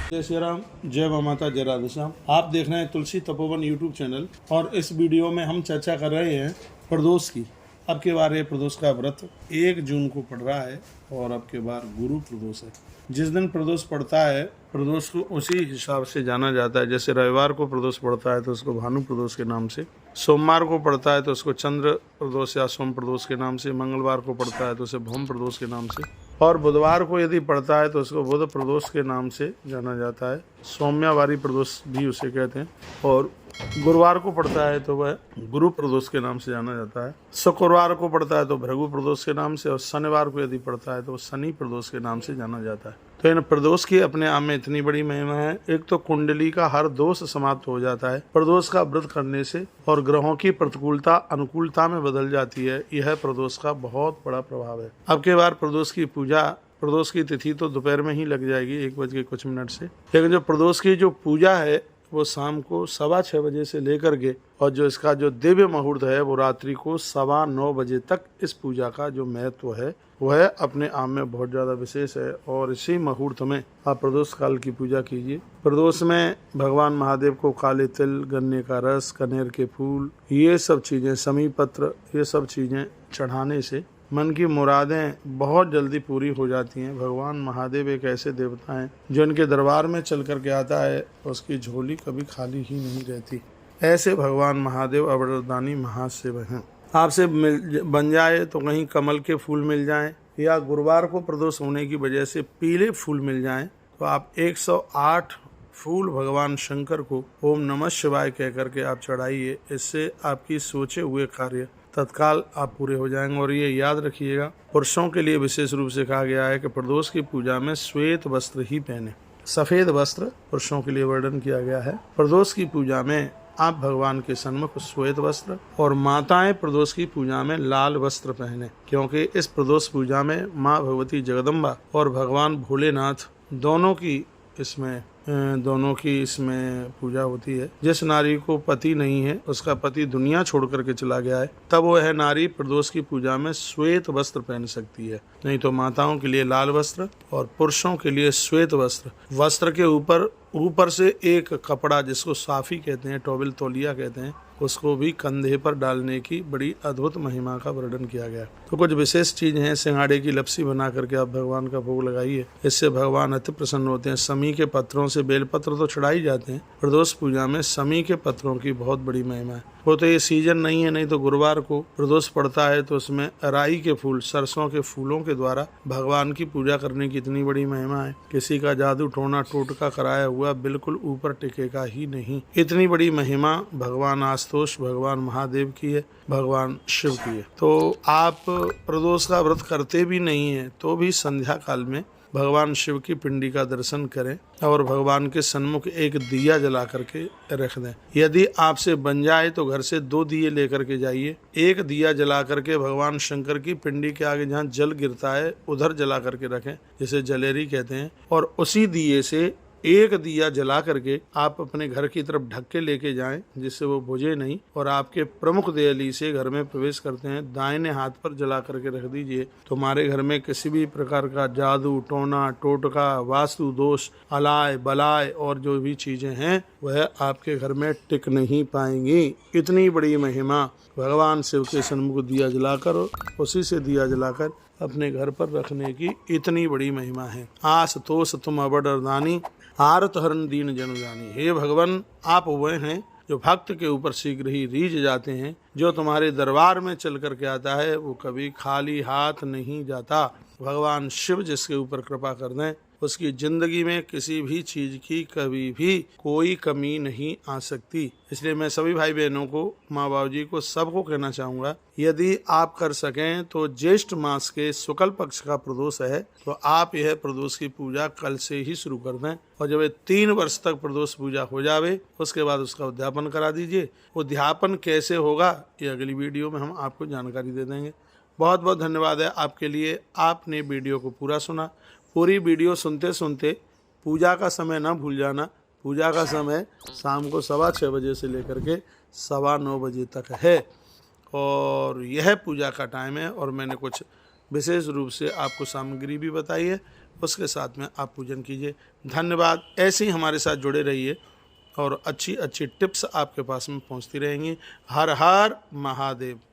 जय श्री राम, जय मां माता, जय राधे श्याम। आप देख रहे हैं तुलसी तपोवन यूट्यूब चैनल और इस वीडियो में हम चर्चा कर रहे हैं प्रदोष की। अब के बार ये प्रदोष का व्रत 1 जून को पड़ रहा है और अब के बार गुरु प्रदोष है। जिस दिन प्रदोष पड़ता है, प्रदोष को उसी हिसाब से जाना जाता है। जैसे रविवार को प्रदोष पड़ता है तो उसको भानु प्रदोष के नाम से, सोमवार को पड़ता है तो उसको चंद्र प्रदोष या सोम प्रदोष के नाम से, मंगलवार को पड़ता है तो उसे भौम प्रदोष के नाम से, और बुधवार को यदि पड़ता है तो उसको बुध प्रदोष के नाम से जाना जाता है। सौम्यवारी प्रदोष भी उसे कहते हैं। और गुरुवार को पड़ता है तो वह गुरु प्रदोष के नाम से जाना जाता है। शुक्रवार को पड़ता है तो भृगु प्रदोष के नाम से, और शनिवार को यदि पड़ता है तो शनि प्रदोष के नाम से जाना जाता है। तो इन प्रदोष की अपने आप में इतनी बड़ी महिमा है। एक तो कुंडली का हर दोष समाप्त हो जाता है प्रदोष का व्रत करने से, और ग्रहों की प्रतिकूलता अनुकूलता में बदल जाती है। यह प्रदोष का बहुत बड़ा प्रभाव है। अब के बार प्रदोष की पूजा, प्रदोष की तिथि तो दोपहर में ही लग जाएगी 1 बज के कुछ मिनट से, लेकिन जो प्रदोष की जो पूजा है वो शाम को 6:15 बजे से लेकर के, और जो इसका जो दिव्य मुहूर्त है वो रात्रि को 9:15 बजे तक इस पूजा का जो महत्व है वह अपने आप में बहुत ज़्यादा विशेष है। और इसी मुहूर्त में आप प्रदोष काल की पूजा कीजिए। प्रदोष में भगवान महादेव को काले तिल, गन्ने का रस, कनेर के फूल, ये सब चीज़ें, समी पत्र, ये सब चीज़ें चढ़ाने से मन की मुरादें बहुत जल्दी पूरी हो जाती हैं। भगवान महादेव एक ऐसे देवता हैं जो इनके दरबार में चल कर के आता है उसकी झोली कभी खाली ही नहीं रहती। ऐसे भगवान महादेव अवरदानी महाशिव हैं। आपसे बन जाए तो कहीं कमल के फूल मिल जाएं, या गुरुवार को प्रदोष होने की वजह से पीले फूल मिल जाएं, तो आप 108 फूल भगवान शंकर को ओम नमः शिवाय कह करके आप चढ़ाइए। इससे आपकी सोचे हुए कार्य तत्काल आप पूरे हो जाएंगे। और ये याद रखिएगा, पुरुषों के लिए विशेष रूप से कहा गया है कि प्रदोष की पूजा में श्वेत वस्त्र ही पहने। सफेद वस्त्र पुरुषों के लिए वर्णन किया गया है। प्रदोष की पूजा में आप भगवान के सन्मुख श्वेत वस्त्र, और माताएं प्रदोष की पूजा में लाल वस्त्र पहने, क्योंकि इस प्रदोष पूजा में माँ भगवती जगदम्बा और भगवान भोलेनाथ दोनों की इसमें पूजा होती है। जिस नारी को पति नहीं है, उसका पति दुनिया छोड़ करके चला गया है, तब वह नारी प्रदोष की पूजा में श्वेत वस्त्र पहन सकती है। नहीं तो माताओं के लिए लाल वस्त्र और पुरुषों के लिए श्वेत वस्त्र। वस्त्र के ऊपर से एक कपड़ा, जिसको साफी कहते हैं, टॉवेल, तौलिया कहते हैं, उसको भी कंधे पर डालने की बड़ी अद्भुत महिमा का वर्णन किया गया। तो कुछ विशेष चीज हैं। सिंगाड़े की लपसी बना करके आप भगवान का भोग लगाइए, इससे भगवान अति प्रसन्न होते हैं। समी के पत्रों से, बेलपत्र तो चढ़ाई जाते हैं, प्रदोष पूजा में समी के पत्रों की बहुत बड़ी महिमा है। वो तो ये सीजन नहीं है, नहीं तो गुरुवार को प्रदोष पड़ता है तो उसमें अराई के फूल, सरसों के फूलों के द्वारा भगवान की पूजा करने की इतनी बड़ी महिमा है। किसी का जादू टोना टोटका कराया हुआ बिल्कुल ऊपर टिकेगा ही नहीं। इतनी बड़ी महिमा भगवान आशुतोष, भगवान महादेव की है, भगवान शिव की है। तो आप प्रदोष का व्रत करते भी नहीं है तो भी संध्या काल में भगवान शिव की पिंडी का दर्शन करें और भगवान के सन्मुख एक दिया जला करके रख दें। यदि आपसे बन जाए तो घर से 2 दिए लेकर के जाइए। एक दिया जला करके भगवान शंकर की पिंडी के आगे जहाँ जल गिरता है उधर जला करके रखें, जिसे जलेरी कहते हैं। और उसी दिए से एक दिया जला करके आप अपने घर की तरफ ढक के लेके जाएं, जिससे वो बुझे नहीं, और आपके प्रमुख देहली से घर में प्रवेश करते हैं दाहिने हाथ पर जला करके रख दीजिए। तुम्हारे घर में किसी भी प्रकार का जादू टोना टोटका, वास्तु दोष, अलाय बलाय और जो भी चीजें हैं वह आपके घर में टिक नहीं पाएंगी। इतनी बड़ी महिमा भगवान शिव के सन्मुख दिया जलाकर, उसी से दिया जलाकर अपने घर पर रखने की इतनी बड़ी महिमा है। आशुतोष तुम अवरदानी, आरत हरण दीन जन जानी। हे भगवान, आप वह हैं जो भक्त के ऊपर शीघ्र ही रीझ जाते हैं। जो तुम्हारे दरबार में चल करके आता है वो कभी खाली हाथ नहीं जाता। भगवान शिव जिसके ऊपर कृपा कर दें उसकी जिंदगी में किसी भी चीज की कभी भी कोई कमी नहीं आ सकती। इसलिए मैं सभी भाई बहनों को, माँ बाबू जी को, सबको कहना चाहूँगा, यदि आप कर सकें तो ज्येष्ठ मास के शुक्ल पक्ष का प्रदोष है तो आप यह प्रदोष की पूजा कल से ही शुरू कर दें। और जब 3 वर्ष तक प्रदोष पूजा हो जावे उसके बाद उसका उद्यापन करा दीजिए। उद्यापन कैसे होगा ये अगली वीडियो में हम आपको जानकारी दे देंगे। बहुत बहुत धन्यवाद है आपके लिए। आपने वीडियो को पूरा सुना। पूरी वीडियो सुनते सुनते पूजा का समय ना भूल जाना। पूजा का समय शाम को 6:15 बजे से लेकर के 9:15 बजे तक है, और यह पूजा का टाइम है। और मैंने कुछ विशेष रूप से आपको सामग्री भी बताई है, उसके साथ में आप पूजन कीजिए। धन्यवाद। ऐसे ही हमारे साथ जुड़े रहिए और अच्छी अच्छी टिप्स आपके पास में पहुंचती रहेंगी। हर हर महादेव।